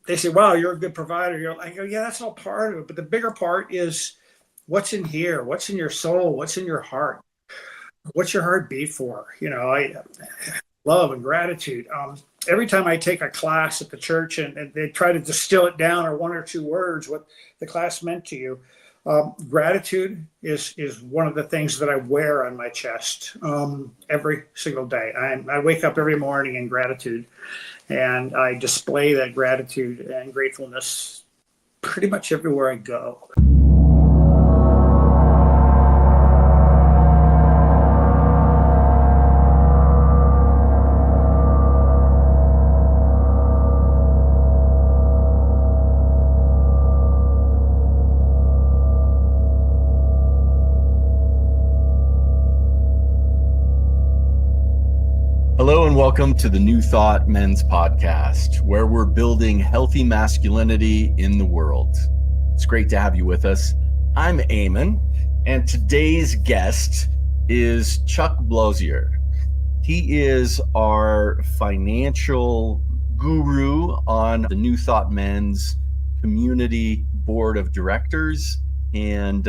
they say, wow, you're a good provider. You're like, oh, yeah, that's all part of it. But the bigger part is what's in here, what's in your soul, what's in your heart, what's your heart beat for? I love and gratitude. Every time I take a class at the church and they try to distill it down or one or two words, what the class meant to you, gratitude is one of the things that I wear on my chest every single day. I wake up every morning in gratitude, and I display that gratitude and gratefulness pretty much everywhere I go. Hello and welcome to the New Thought Men's Podcast, where we're building healthy masculinity in the world. It's great to have you with us. I'm Eamon, and today's guest is Chuck Bloser. He is our financial guru on the New Thought Men's Community Board of Directors, and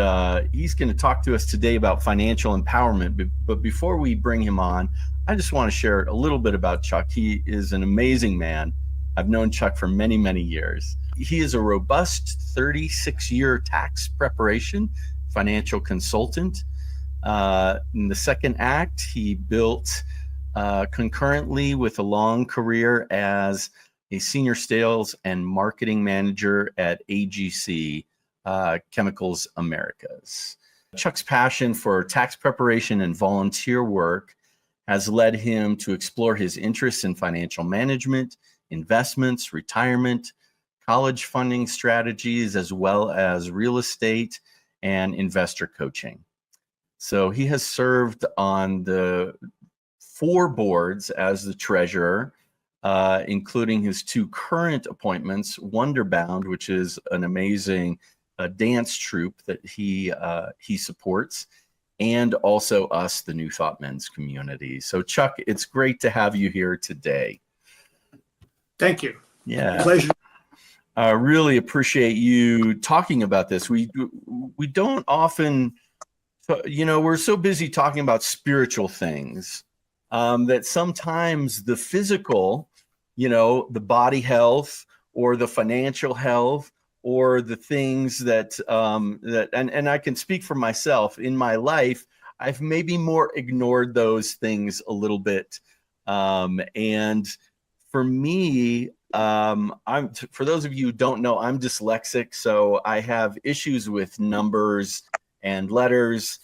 he's going to talk to us today about financial empowerment. But before we bring him on, I just want to share a little bit about Chuck. He is an amazing man. I've known Chuck for many, many years. He is a robust 36-year tax preparation financial consultant. In the second act, he built concurrently with a long career as a senior sales and marketing manager at AGC, Chemicals Americas. Chuck's passion for tax preparation and volunteer work has led him to explore his interests in financial management, investments, retirement, college funding strategies, as well as real estate and investor coaching. So he has served on the 4 boards as the treasurer, including his 2 current appointments, Wonderbound, which is an amazing dance troupe that he supports, and also us, the New Thought Men's community. So Chuck, it's great to have you here today. Thank you. Yeah. Pleasure. I really appreciate you talking about this. We don't often, we're so busy talking about spiritual things that sometimes the physical, the body health or the financial health or the things that I can speak for myself in my life, I've maybe more ignored those things a little bit. And for me, for those of you who don't know, I'm dyslexic, so I have issues with numbers and letters.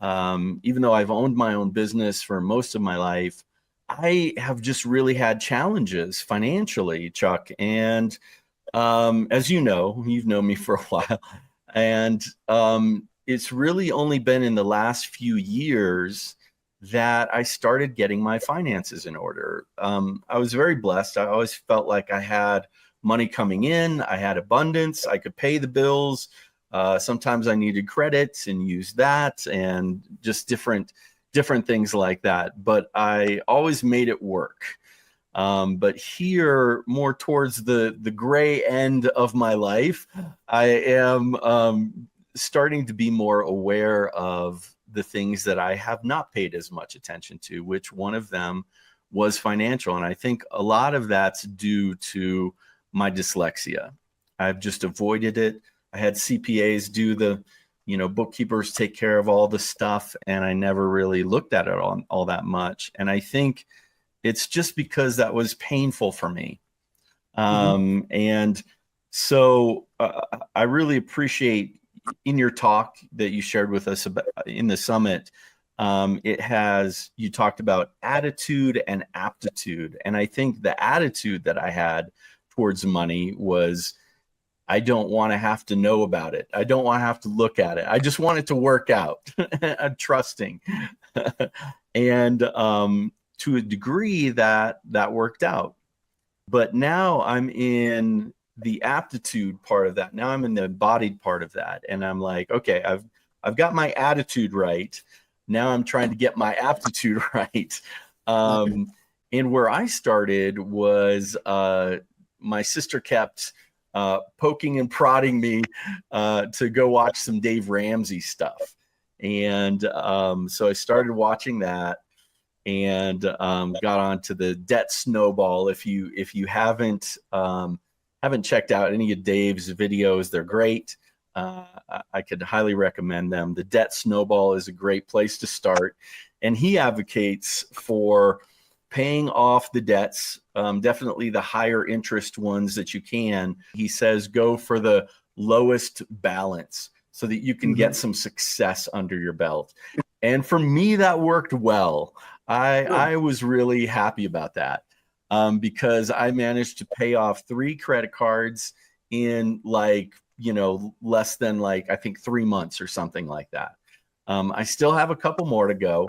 Even though I've owned my own business for most of my life, I have just really had challenges financially, Chuck. And as you know, you've known me for a while, and it's really only been in the last few years that I started getting my finances in order. I was very blessed. I always felt like I had money coming in, I had abundance, I could pay the bills. Sometimes I needed credits and use that, and just different things like that. But I always made it work. But here, more towards the gray end of my life, I am starting to be more aware of the things that I have not paid as much attention to, which one of them was financial. And I think a lot of that's due to my dyslexia. I've just avoided it. I had CPAs do the, bookkeepers take care of all the stuff, and I never really looked at it all that much. And I think it's just because that was painful for me. And so I really appreciate in your talk that you shared with us about, in the summit, you talked about attitude and aptitude. And I think the attitude that I had towards money was, I don't want to have to know about it. I don't want to have to look at it. I just want it to work out. I'm trusting. And to a degree that worked out. But now I'm in the aptitude part of that. Now I'm in the embodied part of that. And I'm like, okay, I've got my attitude right. Now I'm trying to get my aptitude right. And where I started was my sister kept poking and prodding me to go watch some Dave Ramsey stuff. And so I started watching that and got onto the debt snowball. If you haven't checked out any of Dave's videos, they're great. I could highly recommend them. The debt snowball is a great place to start. And he advocates for paying off the debts, definitely the higher interest ones that you can. He says go for the lowest balance so that you can get some success under your belt. And for me, that worked well. I was really happy about that because I managed to pay off 3 credit cards in less than I think 3 months or something like that. I still have a couple more to go.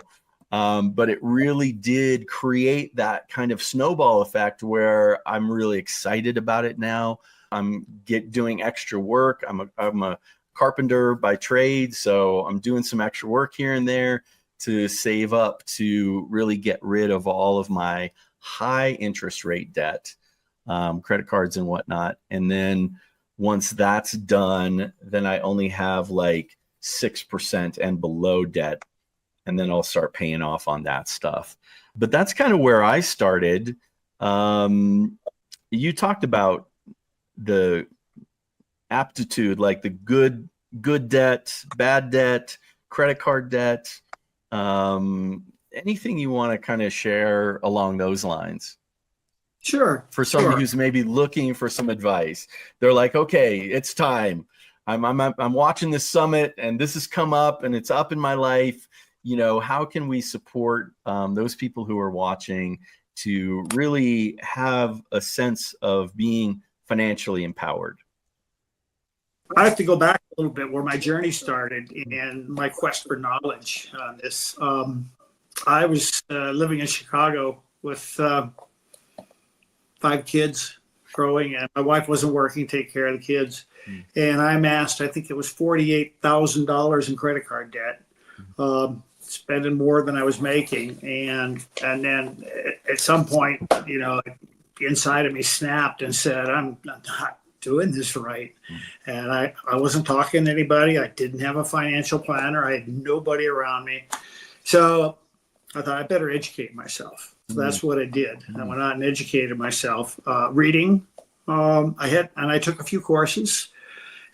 But it really did create that kind of snowball effect where I'm really excited about it now. I'm doing extra work. I'm a carpenter by trade, so I'm doing some extra work here and there to save up to really get rid of all of my high interest rate debt, credit cards and whatnot. And then once that's done, then I only have 6% and below debt. And then I'll start paying off on that stuff. But that's kind of where I started. You talked about the aptitude, like the good debt, bad debt, credit card debt. Anything you want to kind of share along those lines? Sure. For someone who's maybe looking for some advice, they're like, okay, it's time. I'm watching this summit, and this has come up, and it's up in my life. How can we support those people who are watching to really have a sense of being financially empowered? I have to go back a little bit where my journey started and my quest for knowledge on this. I was living in Chicago with 5 kids growing, and my wife wasn't working to take care of the kids. And I amassed, I think it was $48,000 in credit card debt. Spending more than I was making, and then at some point, inside of me snapped and said, "I'm not doing this right." And I wasn't talking to anybody. I didn't have a financial planner. I had nobody around me, so I thought I better educate myself. So that's what I did. I went out and educated myself, reading. I took a few courses,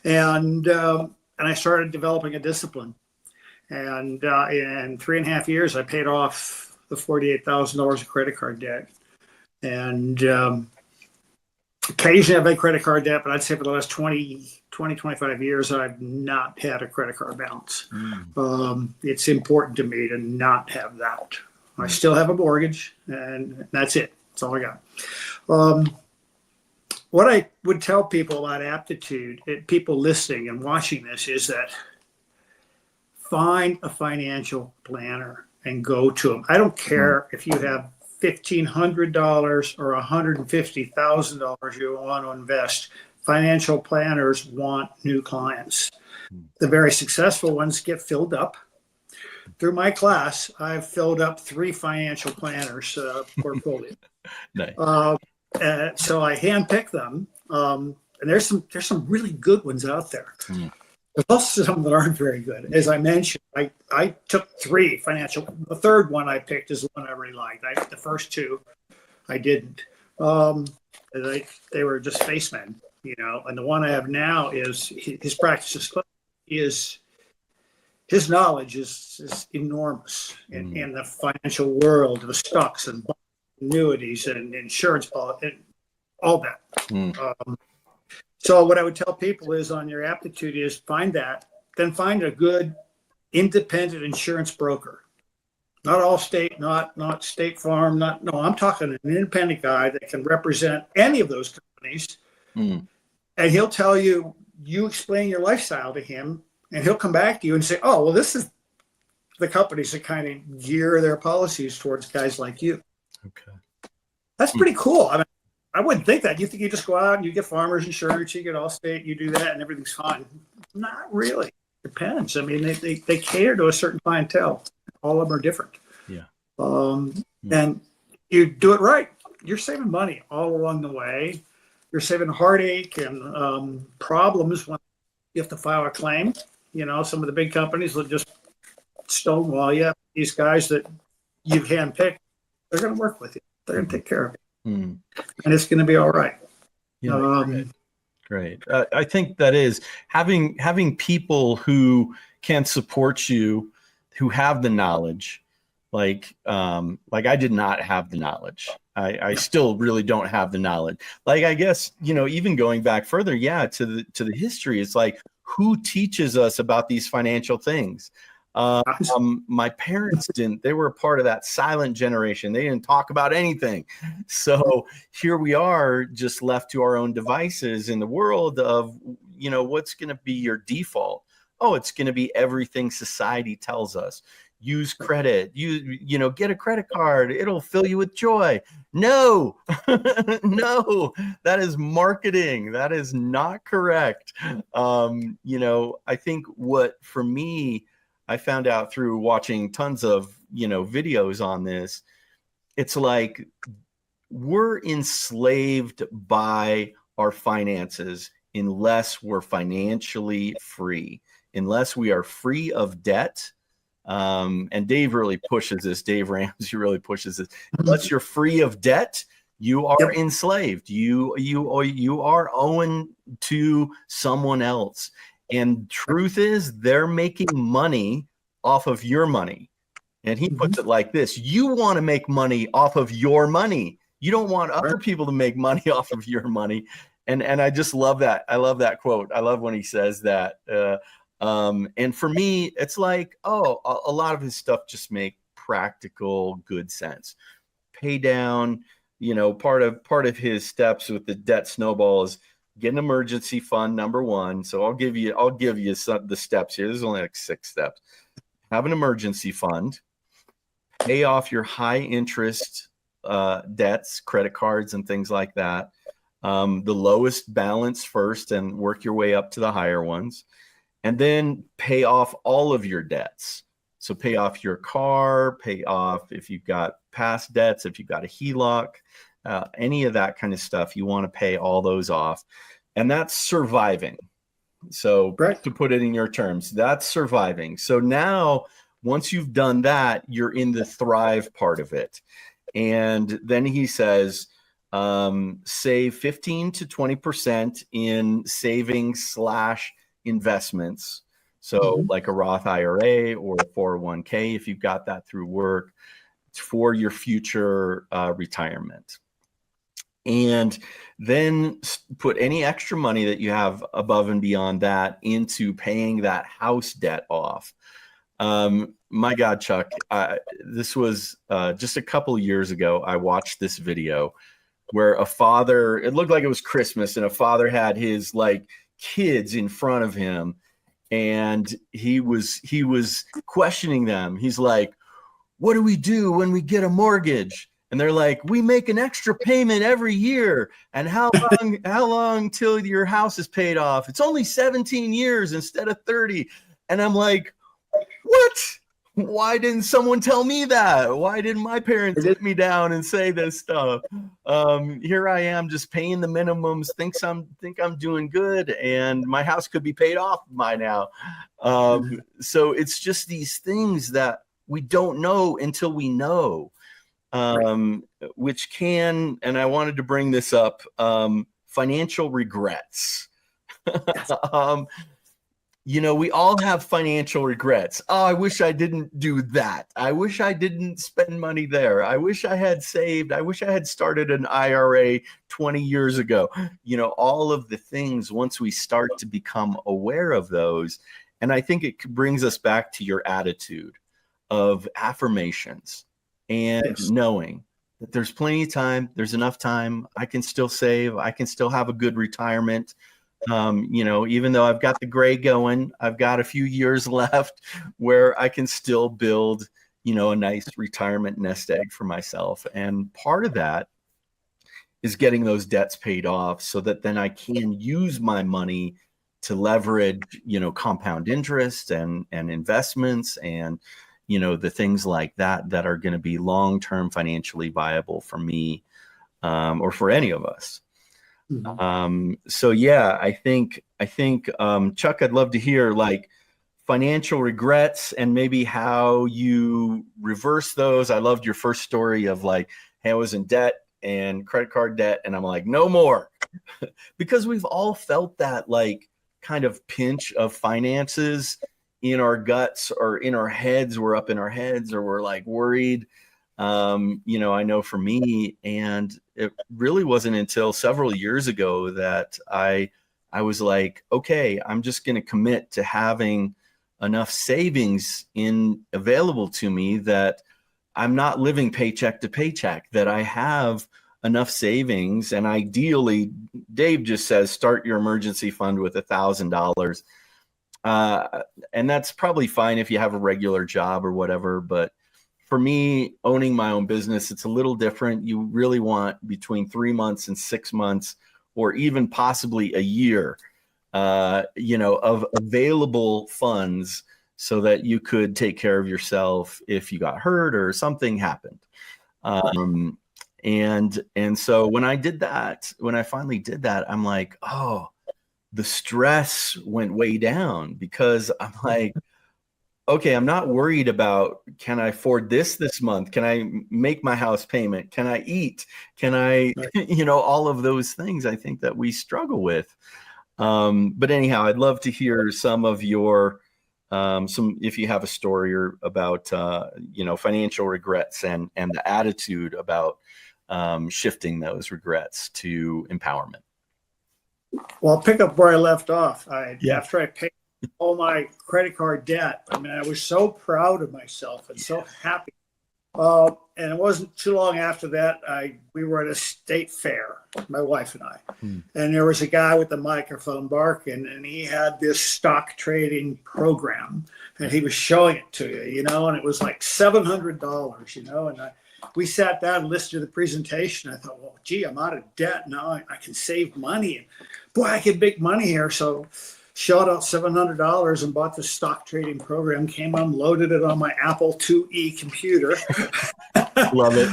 and I started developing a discipline. And in 3.5 years, I paid off the $48,000 of credit card debt. And occasionally I've had credit card debt, but I'd say for the last 25 years, I've not had a credit card balance. It's important to me to not have that. I still have a mortgage, and that's it. That's all I got. What I would tell people about aptitude, people listening and watching this, is that find a financial planner and go to them. I don't care if you have $1,500 or $150,000 you want to invest. Financial planners want new clients. The very successful ones get filled up. Through my class, I've filled up 3 financial planners portfolio. Nice. So I handpick them, and there's some really good ones out there. There's also some that aren't very good. As I mentioned, I took 3 financial. The third one I picked is the one I really liked. The first 2, I didn't. They were just spacemen, And the one I have now is his practice is his knowledge is enormous in the financial world, the stocks and annuities and insurance policy, and all that. So what I would tell people is, on your aptitude, is find that, then find a good independent insurance broker. Not Allstate, not State Farm, I'm talking an independent guy that can represent any of those companies. And he'll tell you explain your lifestyle to him, and he'll come back to you and say, oh, well, this is the companies that kind of gear their policies towards guys like you. Okay. That's pretty cool. I mean, I wouldn't think that. You think you just go out and you get farmers insurance, you get Allstate, you do that, and everything's fine. Not really. Depends. I mean, they cater to a certain clientele. All of them are different. Yeah. And you do it right, you're saving money all along the way. you're saving heartache and problems when you have to file a claim. You know, some of the big companies will just stonewall you. These guys that you've handpicked, they're going to work with you. They're going to take care of you, and it's going to be all right. Yeah, great. I think that is having people who can support you, who have the knowledge. Like I did not have the knowledge. I still really don't have the knowledge. Like, I guess, even going back further, to the history, it's like, who teaches us about these financial things? My parents didn't. They were a part of that silent generation. They didn't talk about anything. So here we are, just left to our own devices in the world of, what's going to be your default? Oh, it's going to be everything society tells us. Use credit, get a credit card. It'll fill you with joy. No, no, that is marketing. That is not correct. I think for me, I found out through watching tons of, videos on this, it's like we're enslaved by our finances unless we're financially free, unless we are free of debt. And Dave really pushes this. Dave Ramsey really pushes this. Unless you're free of debt, you are enslaved. You are owing to someone else. And truth is, they're making money off of your money. And he puts it like this: you want to make money off of your money. You don't want other people to make money off of your money. And I just love that. I love that quote. I love when he says that. And for me, it's like, a lot of his stuff just make practical, good sense. Pay down, part of his steps with the debt snowball is get an emergency fund, number one. So I'll give you the steps here. There's only like 6 steps. Have an emergency fund, pay off your high interest debts, credit cards and things like that. The lowest balance first and work your way up to the higher ones. And then pay off all of your debts. So pay off your car, pay off if you've got past debts, if you've got a HELOC, any of that kind of stuff. You want to pay all those off. And that's surviving. So to put it in your terms, that's surviving. So now, once you've done that, you're in the thrive part of it. And then he says, save 15 to 20% in savings / investments. So like a Roth IRA or a 401k, if you've got that through work, for your future retirement. And then put any extra money that you have above and beyond that into paying that house debt off. My God, Chuck, this was just a couple of years ago. I watched this video where a father, it looked like it was Christmas, and a father had his kids in front of him, and he was questioning them. He's like, what do we do when we get a mortgage? And they're like, we make an extra payment every year. And how long till your house is paid off? It's only 17 years instead of 30. And I'm like, what? Why didn't someone tell me that? Why didn't my parents sit me down and say this stuff? Here I am just paying the minimums, think I'm doing good, and my house could be paid off by now. So it's just these things that we don't know until we know, which can, and I wanted to bring this up, financial regrets. We all have financial regrets. Oh, I wish I didn't do that. I wish I didn't spend money there. I wish I had saved. I wish I had started an IRA 20 years ago. All of the things, once we start to become aware of those. And I think it brings us back to your attitude of affirmations and knowing that there's plenty of time. There's enough time. I can still save. I can still have a good retirement. Even though I've got the gray going, I've got a few years left where I can still build, a nice retirement nest egg for myself. And part of that is getting those debts paid off so that then I can use my money to leverage, compound interest and investments and, the things like that are going to be long-term financially viable for me, or for any of us. So yeah, I think Chuck, I'd love to hear like financial regrets and maybe how you reverse those. I loved your first story of like, hey, I was in debt and credit card debt, and I'm like, no more. Because we've all felt that like kind of pinch of finances in our guts or in our heads. We're up in our heads, or we're like worried. I know for me, and it really wasn't until several years ago that I was like, okay, I'm just going to commit to having enough savings available to me that I'm not living paycheck to paycheck, that I have enough savings. And ideally, Dave just says, start your emergency fund with $1,000. And that's probably fine if you have a regular job or whatever. But for me, owning my own business, it's a little different. You really want between 3 months and 6 months, or even possibly a year, of available funds so that you could take care of yourself if you got hurt or something happened. And so when I finally did that, I'm like, oh, the stress went way down, because I'm like, okay, I'm not worried about, can I afford this month? Can I make my house payment? Can I eat? Can I, all of those things I think that we struggle with. But anyhow, I'd love to hear some of your, if you have a story or about, financial regrets and the attitude about shifting those regrets to empowerment. Well, I'll pick up where I left off. After I paid all my credit card debt, I mean, I was so proud of myself and so happy. And it wasn't too long after that, we were at a state fair, my wife and I, and there was a guy with the microphone barking, and he had this stock trading program, and he was showing it to you, and it was like $700, and we sat down and listened to the presentation. I thought, well, gee, I'm out of debt now. I can save money. And boy, I could make money here. So shelled out $700 and bought the stock trading program, came on, loaded it on my Apple IIe computer. Love it.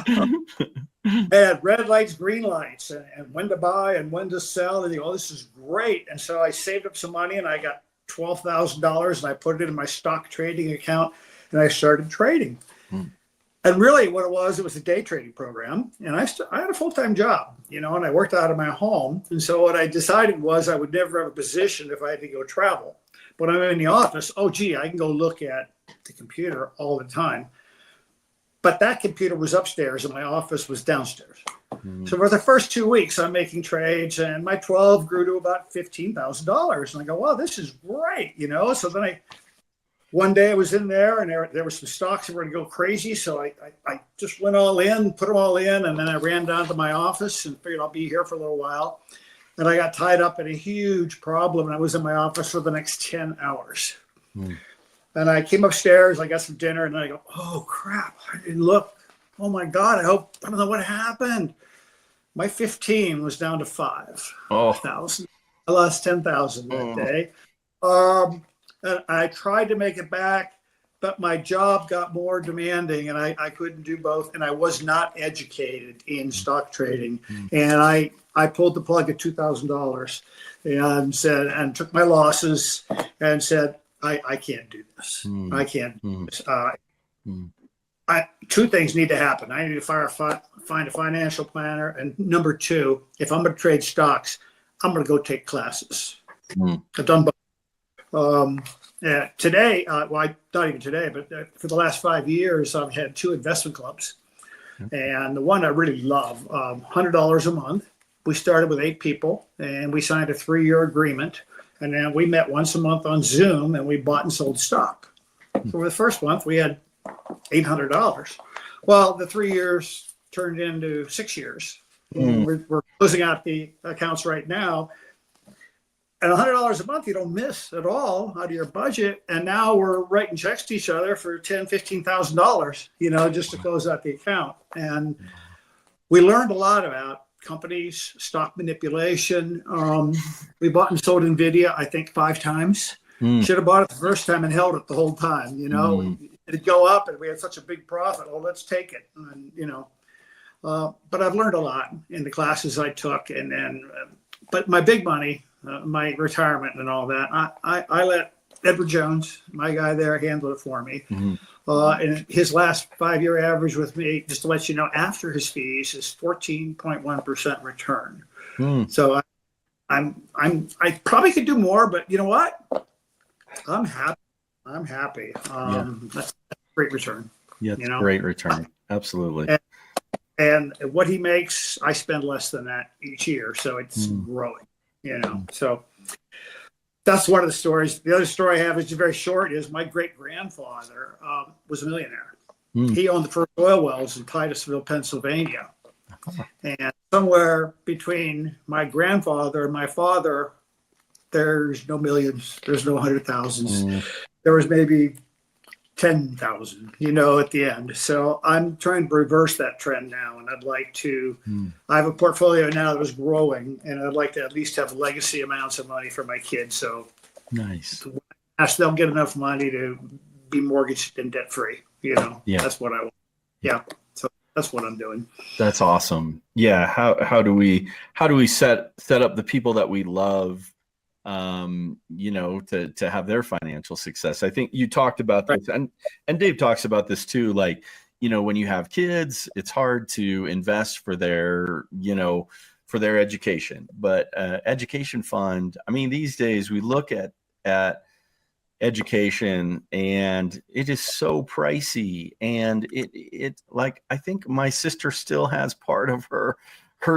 And red lights, green lights, and when to buy and when to sell. And this is great. And so I saved up some money, and I got $12,000, and I put it in my stock trading account, and I started trading. And really what it was a day trading program. And I had a full-time job, and I worked out of my home. And so what I decided was I would never have a position if I had to go travel. But when I'm in the office, I can go look at the computer all the time. But that computer was upstairs and my office was downstairs. So for the first 2 weeks, I'm making trades, and my 12 grew to about $15,000. And I go, wow, this is great, So then one day I was in there, and there were some stocks that were going to go crazy. So I just went all in, put them all in. And then I ran down to my office and figured I'll be here for a little while. And I got tied up in a huge problem. And I was in my office for the next 10 hours. And I came upstairs, I got some dinner, and then I go, oh, crap. I didn't look. Oh, my God. I don't know what happened. My 15 was down to 5,000. I lost 10,000 that day. And I tried to make it back, but my job got more demanding, and I couldn't do both. And I was not educated in stock trading. And I pulled the plug at $2,000 and took my losses and said, I can't do this. I can't do this. Two things need to happen. I need to find a financial planner. And number two, if I'm going to trade stocks, I'm going to go take classes. I've done both. Today, not even today, but for the last 5 years, I've had 2 investment clubs. And the one I really love, $100 a month. We started with 8 people, and we signed a 3-year agreement. And then we met once a month on Zoom, and we bought and sold stock. So for the first month, we had $800. Well, the 3 years turned into 6 years. We're closing out the accounts right now. And $100 a month, you don't miss at all out of your budget. And now we're writing checks to each other for $10,000, $15,000, just to close out the account. And we learned a lot about companies, stock manipulation. We bought and sold NVIDIA, I think, 5 times. Should have bought it the first time and held it the whole time. It'd go up, and we had such a big profit. Well, let's take it. And, but I've learned a lot in the classes I took, and then but my big money, my retirement and all that, I let Edward Jones, my guy there, handle it for me. Mm-hmm. And his last 5-year average with me, just to let you know, after his fees, is 14.1% return. Mm. So I probably could do more, but you know what? I'm happy. That's a great return. Yeah, it's great return. Absolutely. And what he makes, I spend less than that each year, so it's growing. So that's one of the stories. The other story I have is very short. Is my great grandfather was a millionaire. He owned the first oil wells in Titusville, Pennsylvania. And somewhere between my grandfather and my father, there's no millions, there's no 100,000s. There was maybe 10,000, at the end. So I'm trying to reverse that trend now. And I'd like to, I have a portfolio now that is growing, and I'd like to at least have legacy amounts of money for my kids. So nice. They'll get enough money to be mortgaged and debt free. That's what I want. Yeah. So that's what I'm doing. That's awesome. Yeah. How do we set up the people that we love, to have their financial success? I think you talked about this, and Dave talks about this too. Like, when you have kids, it's hard to invest for their education, but education fund. I mean, these days we look at education and it is so pricey, and it like, I think my sister still has part of her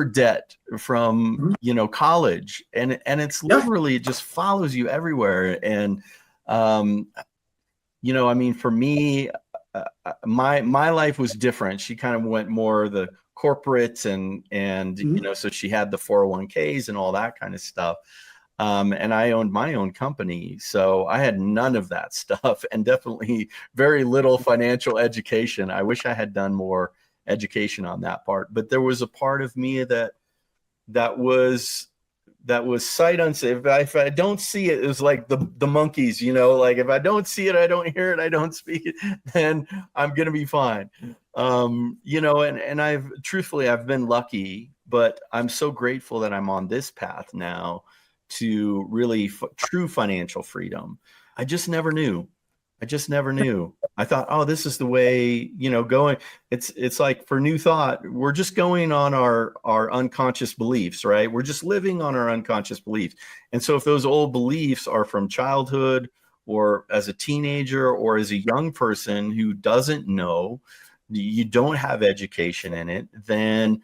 debt from college, and it's literally, it just follows you everywhere. And I mean, for me, my life was different. She kind of went more the corporate and so she had the 401ks and all that kind of stuff. And I owned my own company, so I had none of that stuff, and definitely very little financial education. I wish I had done more education on that part, but there was a part of me that was sight unseen. If I don't see it, it was like the monkeys, like if I don't see it, I don't hear it, I don't speak it, then I'm gonna be fine. And I've been lucky, but I'm so grateful that I'm on this path now to really true financial freedom. I just never knew. I thought, oh, this is the way, going. It's like for New Thought, we're just going on our unconscious beliefs, right? We're just living on our unconscious beliefs. And so if those old beliefs are from childhood or as a teenager or as a young person who doesn't know, you don't have education in it, then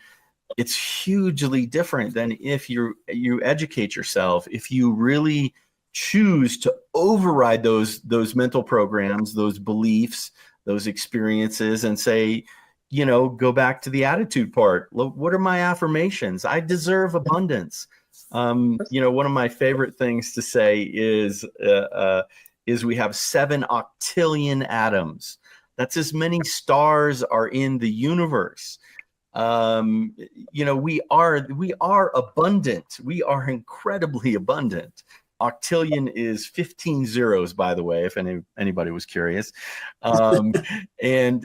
it's hugely different than if you educate yourself, if you really choose to override those mental programs, those beliefs, those experiences, and say, go back to the attitude part. Look, what are my affirmations? I deserve abundance. One of my favorite things to say is we have 7 octillion atoms. That's as many stars are in the universe. We are abundant. We are incredibly abundant. Octillion is 15 zeros, by the way, if anybody was curious. And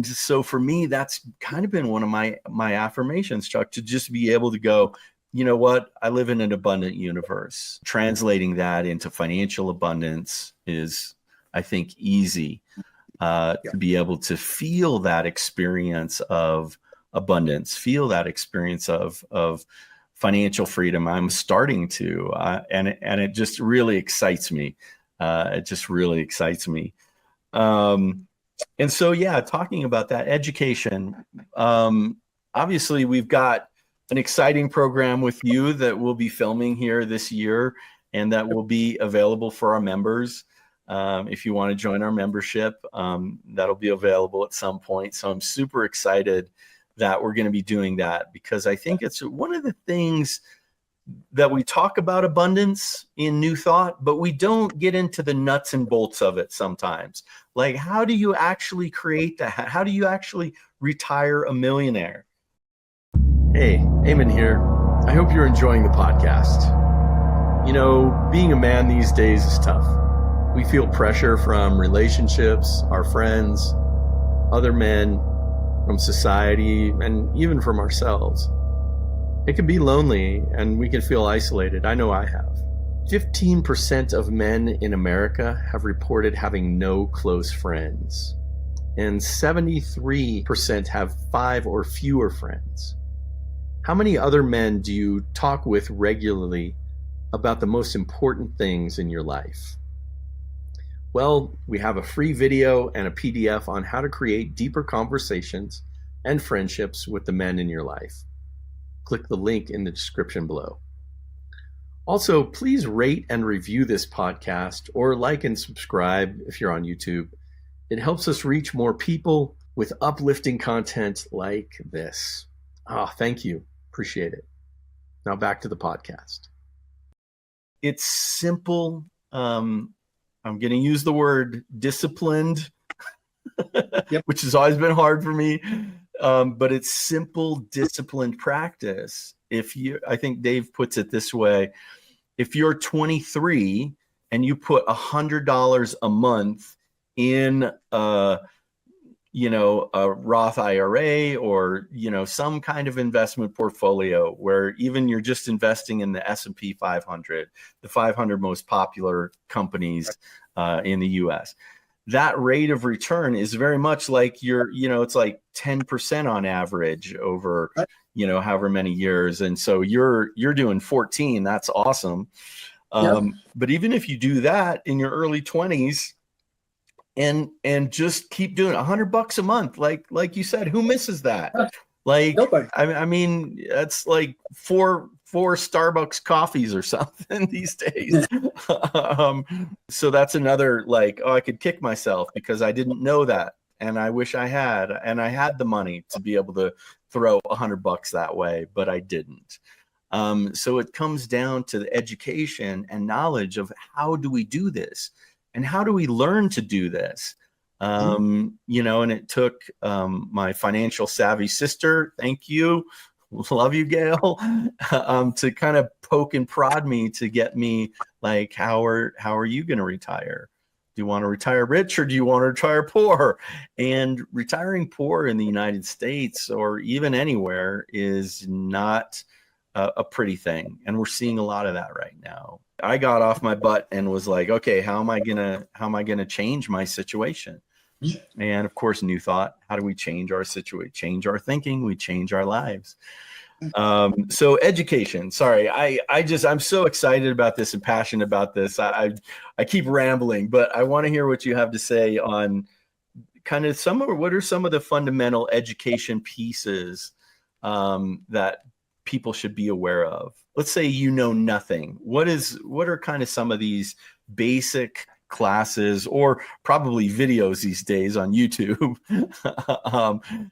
so for me, that's kind of been one of my affirmations, Chuck, to just be able to go, you know what? I live in an abundant universe. Translating that into financial abundance is, I think, easy to be able to feel that experience of abundance, feel that experience of financial freedom. I'm starting to, and it just really excites me. It just really excites me. And so, talking about that education, obviously we've got an exciting program with you that we'll be filming here this year, and that will be available for our members. If you want to join our membership, that'll be available at some point. So I'm super excited that we're going to be doing that, because I think it's one of the things that we talk about abundance in New Thought, but we don't get into the nuts and bolts of it sometimes. Like, how do you actually create that? How do you actually retire a millionaire? Hey, Eamon here. I hope you're enjoying the podcast. Being a man these days is tough. We feel pressure from relationships, our friends, other men, from society, and even from ourselves. It can be lonely and we can feel isolated. I know I have. 15% of men in America have reported having no close friends, and 73% have 5 or fewer friends. How many other men do you talk with regularly about the most important things in your life? Well, we have a free video and a PDF on how to create deeper conversations and friendships with the men in your life. Click the link in the description below. Also, please rate and review this podcast, or like and subscribe if you're on YouTube. It helps us reach more people with uplifting content like this. Thank you. Appreciate it. Now back to the podcast. It's simple. I'm going to use the word disciplined, Yep. which has always been hard for me. But it's simple, disciplined practice. I think Dave puts it this way: if you're 23 and you put $100 a month in a Roth IRA, or, some kind of investment portfolio where even you're just investing in the S&P 500, the 500 most popular companies in the US, that rate of return is very much like it's like 10% on average over, however many years. And so you're doing 14. That's awesome. But even if you do that in your early 20s and just keep doing $100 a month, like you said, who misses that? Like, Nobody. I mean, that's like four Starbucks coffees or something these days. So that's another, like, I could kick myself because I didn't know that. And I wish I had, and I had the money to be able to throw $100 that way, but I didn't. So it comes down to the education and knowledge of how do we do this and how do we learn to do this? And it took my financial savvy sister, thank you, love you, Gail, to kind of poke and prod me to get me like, how are you going to retire? Do you want to retire rich or do you want to retire poor? And retiring poor in the United States or even anywhere is not a pretty thing. And we're seeing a lot of that right now. I got off my butt and was like, okay, how am I gonna change my situation? And of course, new thought, how do we change our situation, change our thinking? We change our lives. So education, sorry, I'm so excited about this and passionate about this. I keep rambling, but I want to hear what you have to say on kind of what are some of the fundamental education pieces that people should be aware of. Let's say nothing. What are kind of some of these basic classes, or probably videos these days on YouTube,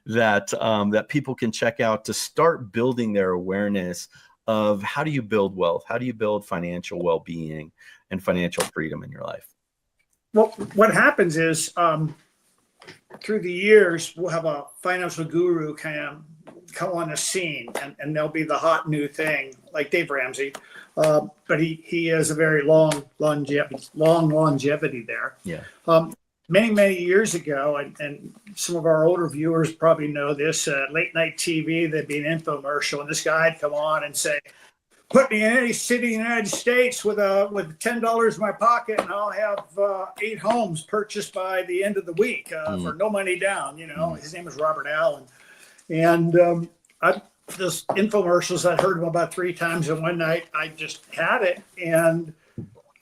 that people can check out to start building their awareness of how do you build wealth? How do you build financial well-being and financial freedom in your life? Well, what happens is through the years, we'll have a financial guru kind of come on the scene, and they'll be the hot new thing, like Dave Ramsey. But he has a very long longevity there. Yeah. Many years ago, and some of our older viewers probably know this, late night TV, there'd be an infomercial, and this guy'd come on and say, put me in any city in the United States with $10 in my pocket, and I'll have 8 homes purchased by the end of the week for no money down. His name was Robert Allen. And this infomercials, I heard him about 3 times, and one night I just had it, and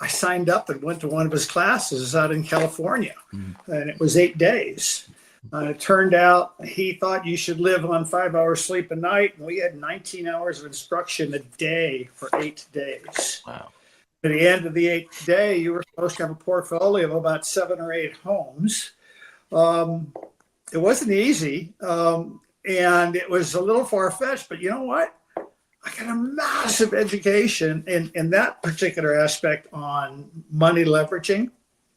I signed up and went to one of his classes out in California, and it was 8 days. It turned out he thought you should live on 5 hours sleep a night, and we had 19 hours of instruction a day for 8 days. Wow. At the end of the 8th day, you were supposed to have a portfolio of about 7 or 8 homes. It wasn't easy. And it was a little far-fetched, but you know what? I got a massive education in that particular aspect on money leveraging,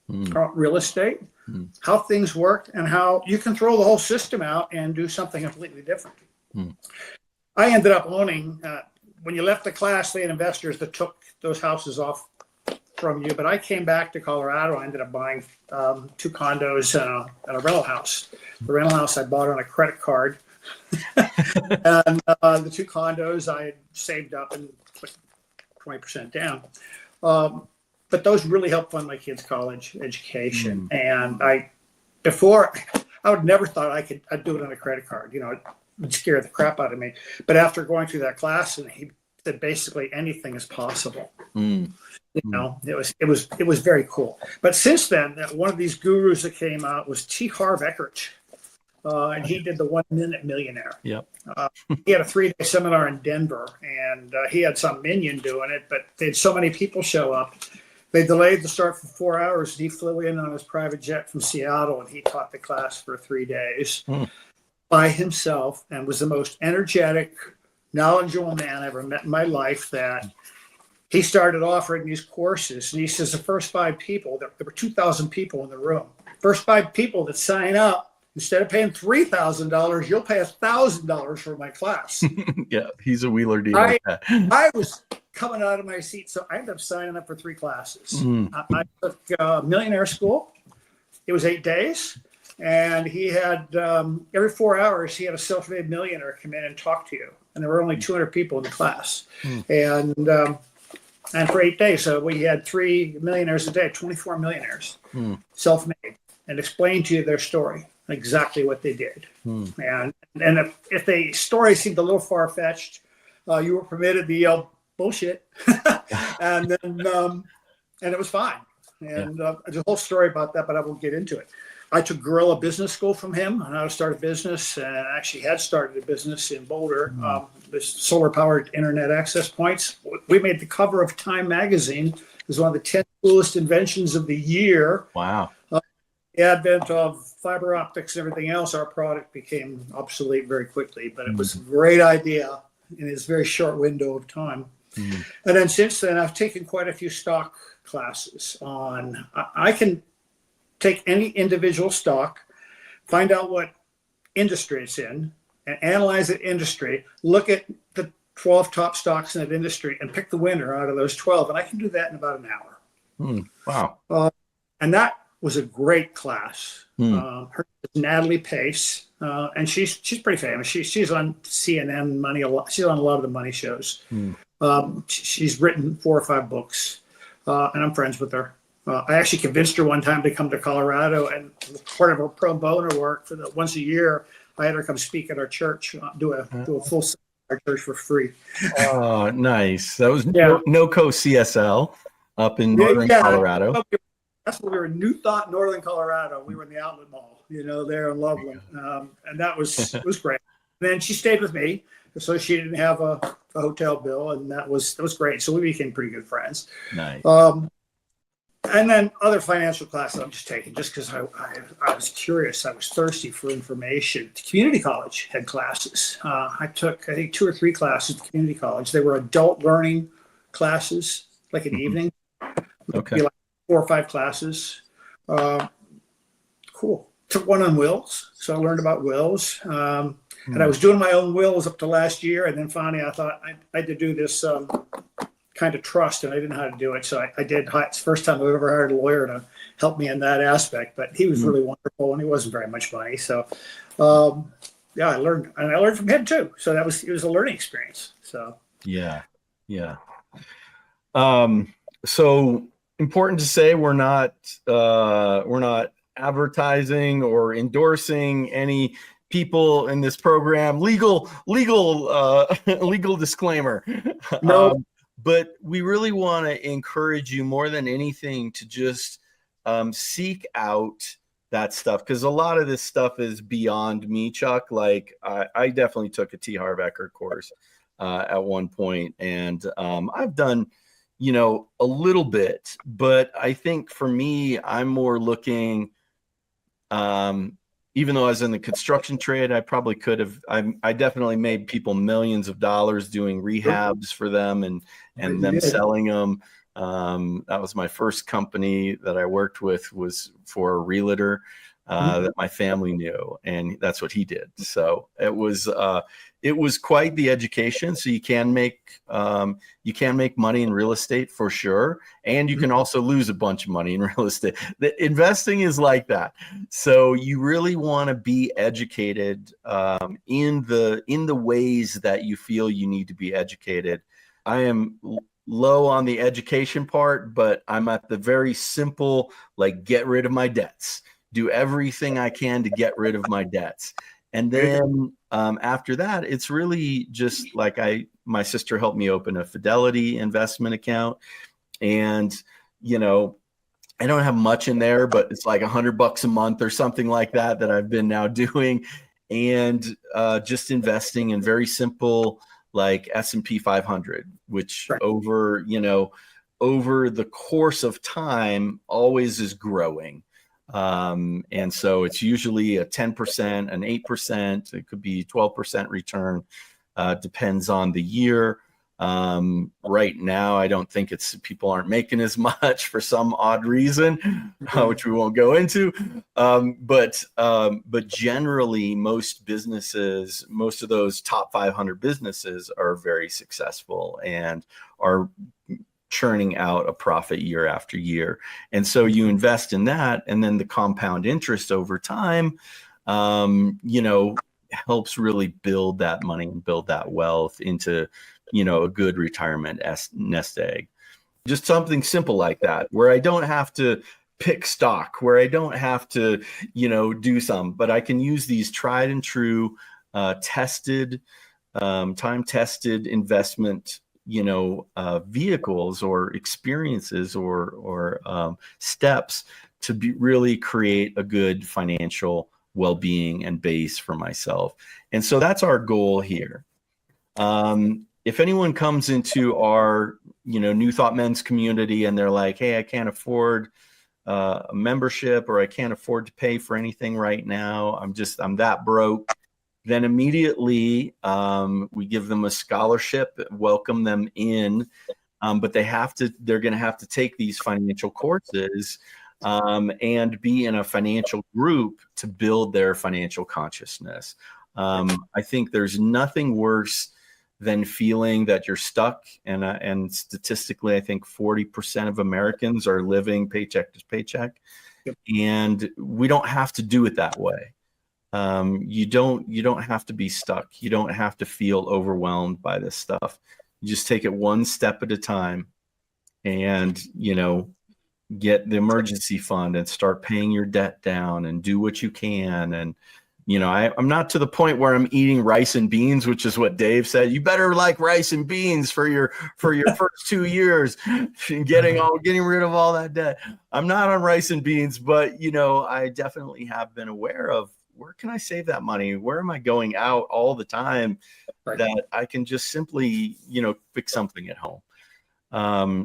real estate, how things work, and how you can throw the whole system out and do something completely different. I ended up owning, when you left the class, they had investors that took those houses off from you, but I came back to Colorado. I ended up buying 2 condos and a rental house. The rental house I bought on a credit card. And the 2 condos I had saved up and put 20% down. But those really helped fund my kids' college education. And before, I would never thought I'd do it on a credit card. It would scare the crap out of me. But after going through that class, and he said basically anything is possible. It was very cool. But since then, one of these gurus that came out was T. Harv Eckert. And he did the 1 Minute Millionaire. Yep. He had a 3-day seminar in Denver, and he had some minion doing it, but they had so many people show up. They delayed the start for 4 hours. He flew in on his private jet from Seattle, and he taught the class for 3 days by himself, and was the most energetic, knowledgeable man I ever met in my life. That he started offering these courses, and he says the first 5 people, there were 2,000 people in the room, first 5 people that sign up, instead of paying $3,000, you'll pay $1,000 for my class. Yeah, he's a wheeler dealer. I was coming out of my seat, so I ended up signing up for 3 classes. I took Millionaire School. It was 8 days, and he had every 4 hours he had a self-made millionaire come in and talk to you, and there were only 200 people in the class, and for 8 days, so we had 3 millionaires a day, 24 millionaires, self-made, and explain to you their story. Exactly what they did. And if the story seemed a little far-fetched, you were permitted to yell bullshit. And then and it was fine. And there's a whole story about that, but I won't get into it. I took Guerrilla Business School from him on how to start a business, and I actually had started a business in Boulder, this solar-powered internet access points. We made the cover of Time magazine. It was one of the 10 coolest inventions of the year. Wow. The advent of fiber optics and everything else, our product became obsolete very quickly, but it was a great idea in this very short window of time. And then since then, I've taken quite a few stock classes on, I can take any individual stock, find out what industry it's in, and analyze that industry, look at the 12 top stocks in that industry, and pick the winner out of those 12. And I can do that in about an hour. Wow. And that was a great class. Her name is Natalie Pace, and she's pretty famous. She's on CNN Money a lot. She's on a lot of the money shows. She's written 4 or 5 books, and I'm friends with her. I actually convinced her one time to come to Colorado, and part of her pro bono work for the once a year, I had her come speak at our church, do a full session at our church for free. Oh, nice. That was NOCO CSL up in northern Colorado. That's when we were in New Thought, northern Colorado. We were in the Outlet Mall, there in Loveland, and that was great. And then she stayed with me, so she didn't have a hotel bill, and that was great. So we became pretty good friends. Nice. And then other financial classes I'm just taking, just because I was curious. I was thirsty for information. The community college had classes. I took, I think, 2 or 3 classes at the community college. They were adult learning classes, like an evening. Okay. 4 or 5 classes. Cool. Took one on wills, so I learned about wills. And I was doing my own wills up to last year, and then finally I thought I had to do this kind of trust, and I didn't know how to do it. So I did. It's the first time I've ever hired a lawyer to help me in that aspect, but he was really wonderful, and he wasn't very much money. So I learned, and I learned from him too. So it was a learning experience. So yeah. So important to say, we're not advertising or endorsing any people in this program. Legal disclaimer. no. But we really want to encourage you more than anything to just seek out that stuff, because a lot of this stuff is beyond me, Chuck. Like I definitely took a T. Harv Eckert course at one point, and I've done a little bit, but I think for me, I'm more looking, even though I was in the construction trade, I probably could have, I definitely made people millions of dollars doing rehabs for them and them selling them. That was my first company that I worked with, was for a realtor. that my family knew, and that's what he did. So it was quite the education. So you can make money in real estate for sure, and you can also lose a bunch of money in real estate. The investing is like that. So you really want to be educated in the ways that you feel you need to be educated. I am low on the education part, but I'm at the very simple, like, get rid of my debts. Do everything I can to get rid of my debts. And then after that, it's really just like my sister helped me open a Fidelity investment account. And, I don't have much in there, but it's like $100 a month or something like that I've been now doing. And just investing in very simple, like S&P 500, which over the course of time always is growing. And so it's usually a 10%, an 8%, it could be 12% return, depends on the year. Right now, I don't think people aren't making as much for some odd reason, which we won't go into. But generally, most businesses, most of those top 500 businesses are very successful and are churning out a profit year after year. And so you invest in that, and then the compound interest over time, helps really build that money and build that wealth into, a good retirement nest egg. Just something simple like that, where I don't have to pick stock, where I don't have to, do some, but I can use these tried and true, tested, time-tested investment vehicles or experiences or steps to really create a good financial well-being and base for myself. And so that's our goal here. If anyone comes into our, New Thought Men's community and they're like, hey, I can't afford a membership, or I can't afford to pay for anything right now, I'm that broke, then immediately we give them a scholarship, welcome them in, but they're going to have to take these financial courses and be in a financial group to build their financial consciousness. I think there's nothing worse than feeling that you're stuck. And statistically, I think 40% of Americans are living paycheck to paycheck. Yep. And we don't have to do it that way. You don't have to be stuck. You don't have to feel overwhelmed by this stuff. You just take it one step at a time and, get the emergency fund and start paying your debt down and do what you can. And, I'm not to the point where I'm eating rice and beans, which is what Dave said. You better like rice and beans for your first 2 years, getting rid of all that debt. I'm not on rice and beans, but, I definitely have been aware of, where can I save that money? Where am I going out all the time that I can just simply, fix something at home?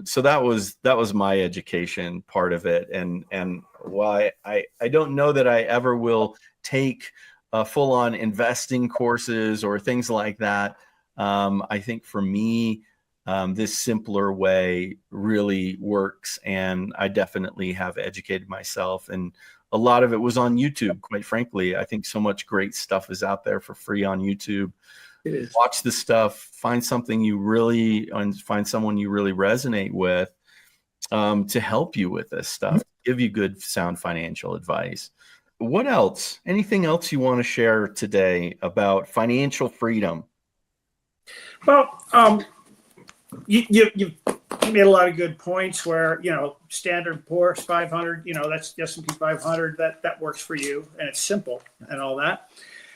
So that was my education part of it. And why I don't know that I ever will take full-on investing courses or things like that. I think for me, this simpler way really works. And I definitely have educated myself, and a lot of it was on YouTube, quite frankly. I think so much great stuff is out there for free on YouTube. It is. Watch the stuff, find someone you really resonate with, to help you with this stuff, give you good, sound financial advice. What else? Anything else you want to share today about financial freedom? Well, you made a lot of good points where, Standard & Poor's 500, that's the S&P 500, that works for you, and it's simple and all that.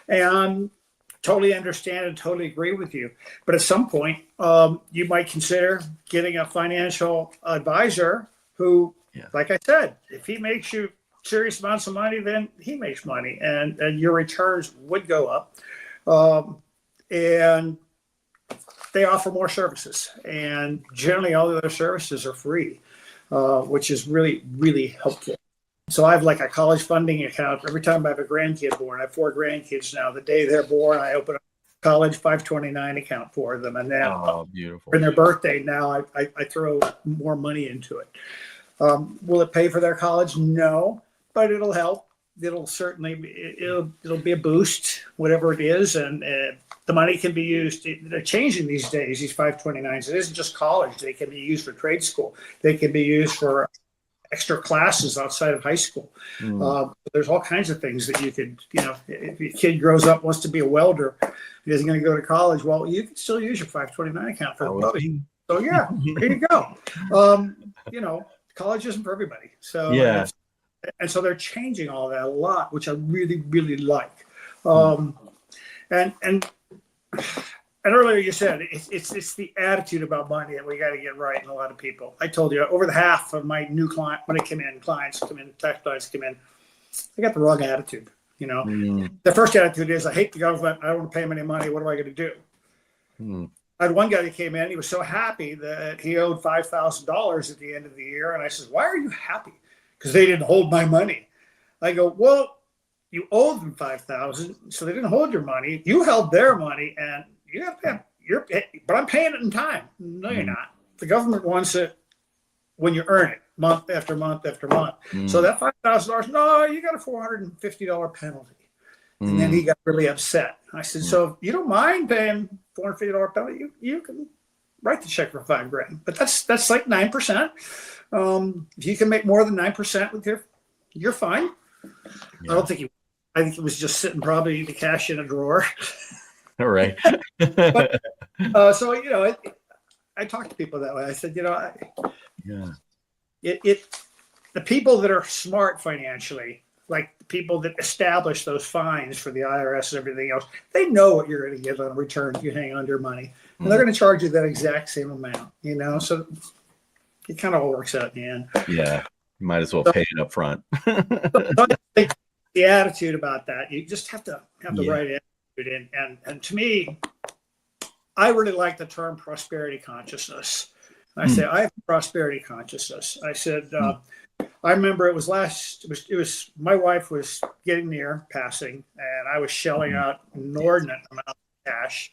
And totally understand and totally agree with you. But at some point, you might consider getting a financial advisor who, like I said, if he makes you serious amounts of money, then he makes money, and your returns would go up. And they offer more services, and generally all the other services are free, which is really, really helpful. So I have like a college funding account. Every time I have a grandkid born, I have 4 grandkids now. The day they're born, I open a college 529 account for them. And then beautiful. For their birthday now, I throw more money into it. Will it pay for their college? No, but it'll help. it'll certainly it'll be a boost, whatever it is, and the money can be used. They're changing these days. These 529s. It isn't just college. They can be used for trade school. They can be used for extra classes outside of high school. There's all kinds of things that you could, if your kid grows up, wants to be a welder, he isn't going to go to college. Well, you can still use your 529 account for the welding. So yeah, there you go. College isn't for everybody. So yeah. And so they're changing all that a lot, which I really, really like. And earlier you said it's the attitude about money that we got to get right in a lot of people. I told you over the half of my new clients come in, tax clients come in, they got the wrong attitude. The first attitude is, I hate the government. I don't want to pay them any money. What am I going to do? I had one guy that came in. He was so happy that he owed $5,000 at the end of the year. And I said, why are you happy? Because they didn't hold my money. I go, well, you owed them $5,000, so they didn't hold your money. You held their money, and you have to but I'm paying it in time. No, you're not. The government wants it when you earn it, month after month after month. So that $5,000, no, you got a $450 penalty. And then he got really upset. I said, so if you don't mind paying $450 penalty, you can write the check for $5,000. But that's like 9%. If you can make more than 9% with you're fine. Yeah. I think it was just sitting probably the cash in a drawer. All right. But, so, I talk to people that way. I said, the people that are smart financially, like the people that establish those fines for the IRS and everything else, they know what you're going to get on return if you hang on to your money. And they're going to charge you that exact same amount, so it kind of all works out in the end. Yeah. You might as well pay it up front. The attitude about that, you just have to have the right attitude. And to me, I really like the term prosperity consciousness. I say, I have prosperity consciousness. I said, I remember it was my wife was getting near passing, and I was shelling out an inordinate amount of cash.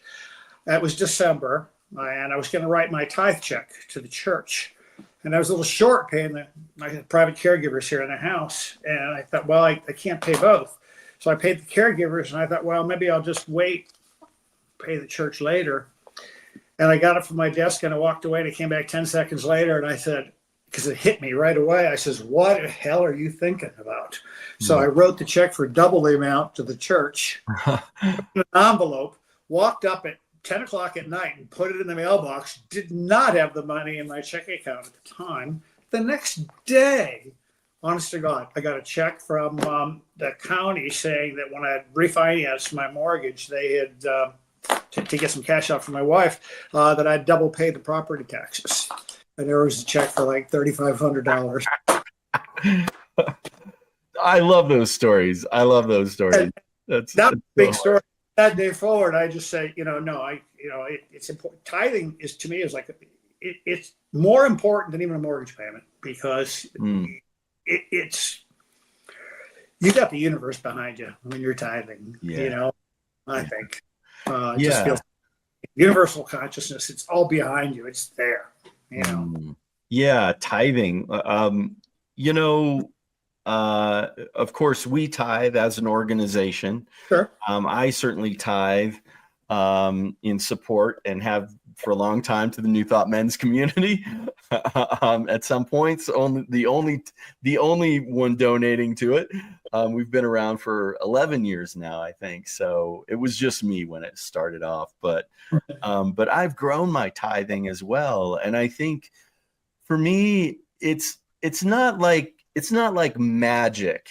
That was December, and I was going to write my tithe check to the church. And I was a little short paying my private caregivers here in the house. And I thought, well, I can't pay both. So I paid the caregivers, and I thought, well, maybe I'll just wait, pay the church later. And I got it from my desk, and I walked away, and I came back 10 seconds later, and I said, because it hit me right away, I says, what the hell are you thinking about? So I wrote the check for double the amount to the church, put it in an envelope, walked up at 10 o'clock at night and put it in the mailbox. Did not have the money in my checking account at the time. The next day, honest to God, I got a check from the county saying that when I had refinanced my mortgage, they had to get some cash out for my wife, that I'd double paid the property taxes. And there was a check for like $3,500. I love those stories. That's a big story. That day forward, I just say, it's important. Tithing to me is like it's more important than even a mortgage payment, because it's you got the universe behind you when you're tithing. I think just feels universal consciousness. It's all behind you. It's there. Tithing. Of course, we tithe as an organization. Sure. I certainly tithe in support and have for a long time to the New Thought men's community. At some points, the only one donating to it. We've been around for 11 years now, I think. So it was just me when it started off, but I've grown my tithing as well. And I think for me, it's not like magic,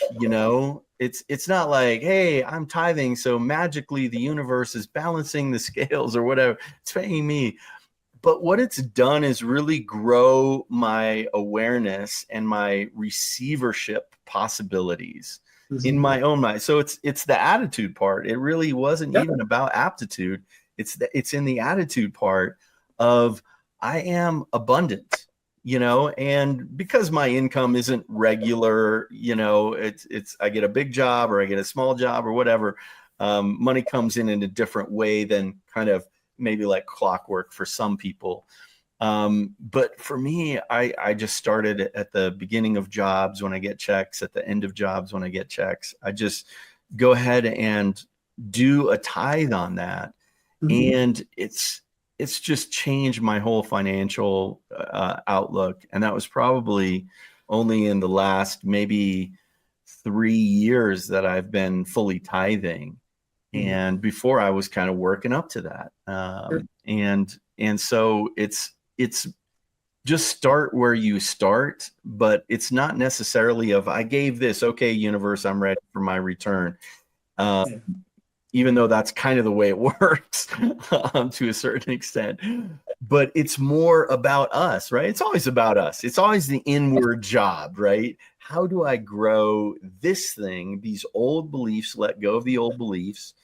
it's not like, hey, I'm tithing, so magically the universe is balancing the scales or whatever. It's paying me. But what it's done is really grow my awareness and my receivership possibilities in my own mind. So it's the attitude part. It really wasn't even about aptitude. It's in the attitude part of I am abundant. And because my income isn't regular, it's I get a big job or I get a small job or whatever. Money comes in a different way than kind of maybe like clockwork for some people. But for me, I just started at the beginning of jobs when I get checks, at the end of jobs when I get checks. I just go ahead and do a tithe on that. And it's just changed my whole financial outlook. And that was probably only in the last maybe 3 years that I've been fully tithing. And before I was kind of working up to that. And so it's just start where you start, but it's not necessarily of, I gave this, okay, universe, I'm ready for my return. Even though that's kind of the way it works to a certain extent. But it's more about us, right? It's always about us. It's always the inward job, right? How do I grow this thing, these old beliefs, let go of the old beliefs,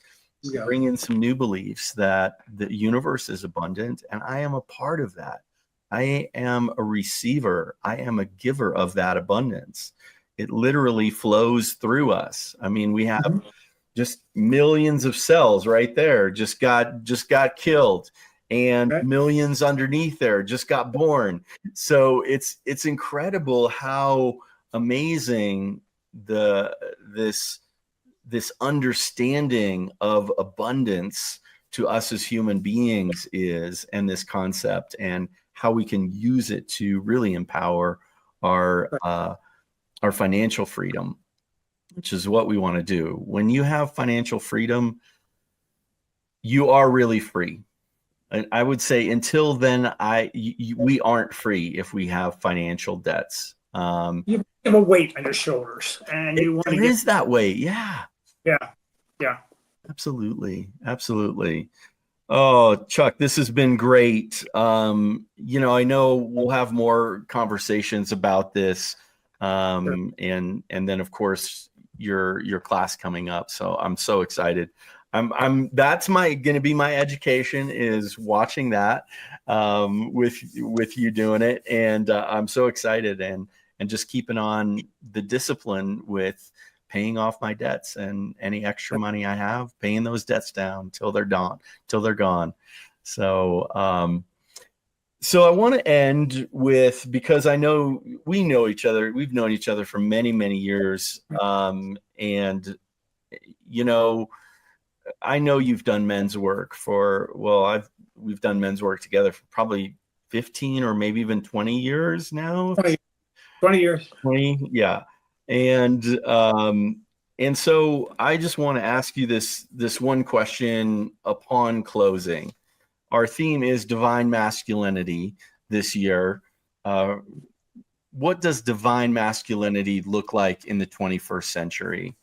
bring in some new beliefs that the universe is abundant, and I am a part of that. I am a receiver. I am a giver of that abundance. It literally flows through us. I mean, we have just millions of cells right there, just got killed, and millions underneath there just got born. So it's incredible how amazing this understanding of abundance to us as human beings is, and this concept, and how we can use it to really empower our financial freedom, which is what we want to do. When you have financial freedom, you are really free. I would say until then, we aren't free if we have financial debts. You have a weight on your shoulders, and you want to get that weight. Yeah. Absolutely. Oh, Chuck, this has been great. I know we'll have more conversations about this. And then of course your class coming up. So I'm so excited. That's going to be my education, is watching that, with you doing it. And, I'm so excited and just keeping on the discipline with paying off my debts, and any extra money I have, paying those debts down till they're gone. So I want to end with, because I know we know each other, we've known each other for many, many years. And I know you've done men's work we've done men's work together for probably 15 or maybe even 20 years now. 20 years. 20, yeah. And so I just want to ask you this one question upon closing. Our theme is divine masculinity this year. What does divine masculinity look like in the 21st century?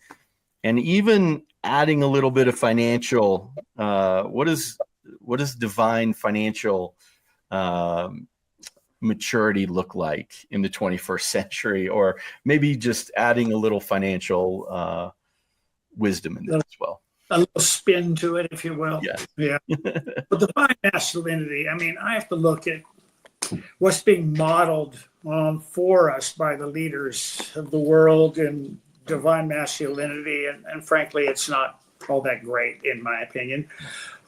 And even adding a little bit of financial, what does divine financial maturity look like in the 21st century? Or maybe just adding a little financial wisdom in there as well. A little spin to it, if you will. Yes. Yeah. But divine masculinity, I mean, I have to look at what's being modeled for us by the leaders of the world in divine masculinity. And frankly, it's not all that great, in my opinion.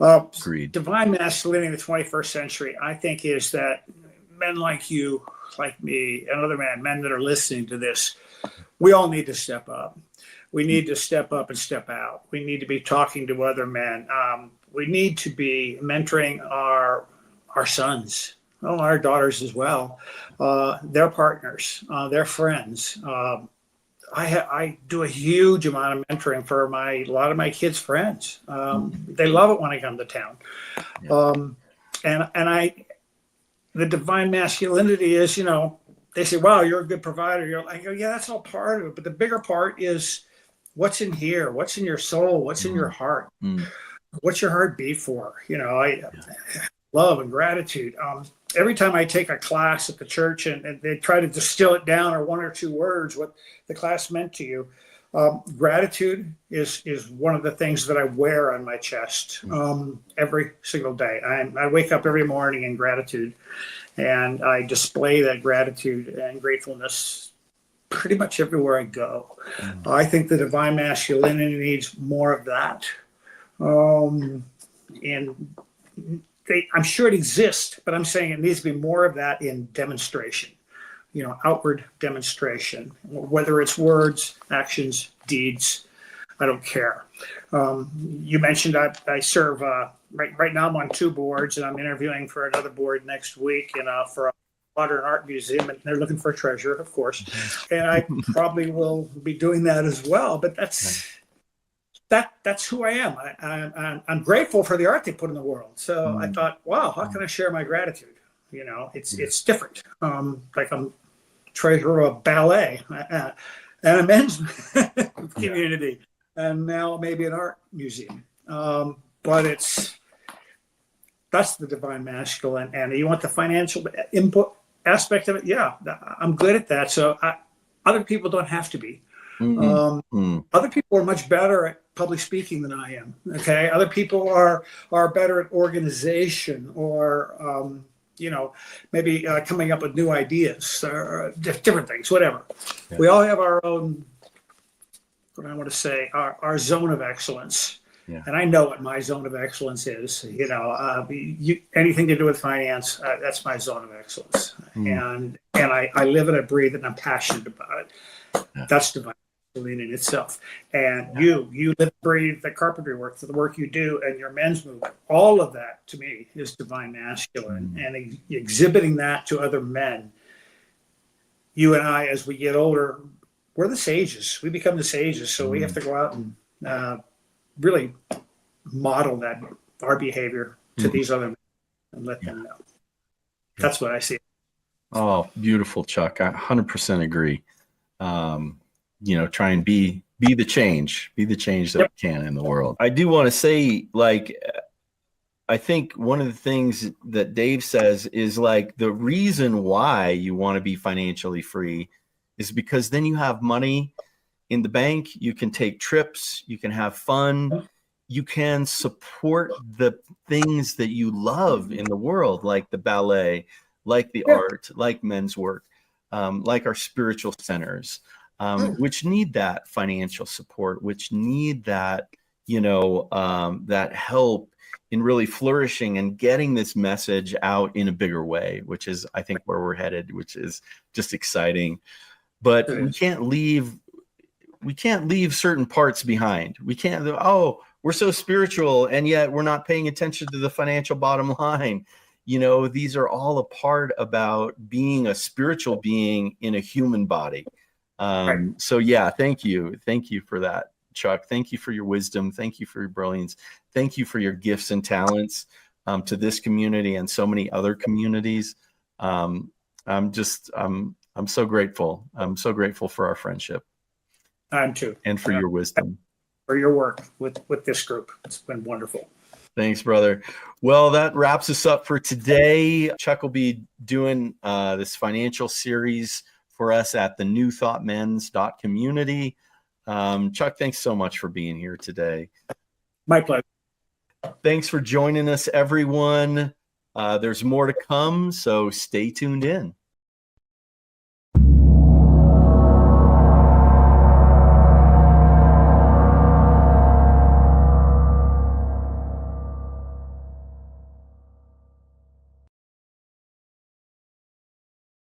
Agreed. Divine masculinity in the 21st century, I think, is that men like you, like me, and other men that are listening to this, we all need to step up. We need to step up and step out. We need to be talking to other men. We need to be mentoring our sons, our daughters as well, their partners, their friends. I do a huge amount of mentoring for a lot of my kids' friends. They love it when I come to town. Yeah. The divine masculinity is, they say, wow, you're a good provider. I go, yeah, that's all part of it. But the bigger part is what's in here, what's in your soul, what's in your heart, what's your heart beat for? Love and gratitude. Every time I take a class at the church and they try to distill it down, or one or two words, what the class meant to you, gratitude is one of the things that I wear on my chest every single day. I wake up every morning in gratitude, and I display that gratitude and gratefulness pretty much everywhere I go. I think the divine masculinity needs more of that. And I'm sure it exists, but I'm saying it needs to be more of that in demonstration, outward demonstration, whether it's words, actions, deeds. I don't care. You mentioned I serve, right now I'm on 2 boards, and I'm interviewing for another board next week, for a modern art museum, and they're looking for a treasurer, of course. And I probably will be doing that as well, but that's who I am. I'm grateful for the art they put in the world. So I thought, wow, how can I share my gratitude? It's different. Like I'm treasurer of a ballet and a men's community, and now maybe an art museum. But that's the divine masculine. And you want the financial input aspect of it? Yeah, I'm good at that. So other people don't have to be. Other people are much better at public speaking than I am. Okay, other people are better at organization, or maybe coming up with new ideas or different things. Whatever. Yeah. We all have our own. What I want to say, our zone of excellence. Yeah. And I know what my zone of excellence is. Anything to do with finance, that's my zone of excellence. And I live it, I breathe it, and I'm passionate about it. Yeah. That's divine masculinity in itself. And you live, breathe the carpentry work, the work you do, and your men's movement. All of that to me is divine masculine, and exhibiting that to other men. You and I, as we get older, we're the sages. We become the sages, so we have to go out and really model that, our behavior to these other men, and let them know. That's what I see. Oh, beautiful, Chuck. I 100% agree. Try and be the change that we can in the world. I do want to say, I think one of the things that Dave says is the reason why you want to be financially free is because then you have money in the bank, you can take trips, you can have fun, you can support the things that you love in the world, like the ballet, like the art, like men's work, like our spiritual centers, which need that financial support, which need that, that help in really flourishing and getting this message out in a bigger way, which is, I think, where we're headed, which is just exciting. But we can't leave certain parts behind. We can't, we're so spiritual, and yet we're not paying attention to the financial bottom line. These are all a part about being a spiritual being in a human body. So yeah, thank you for that, Chuck. Thank you for your wisdom. Thank you for your brilliance. Thank you for your gifts and talents to this community and so many other communities. I'm so grateful. I'm so grateful for our friendship. I'm too. And for your wisdom. For your work with this group. It's been wonderful. Thanks, brother. Well, that wraps us up for today. Chuck will be doing this financial series for us at the newthoughtmens.community. Chuck, thanks so much for being here today. My pleasure. Thanks for joining us, everyone. There's more to come, so stay tuned in.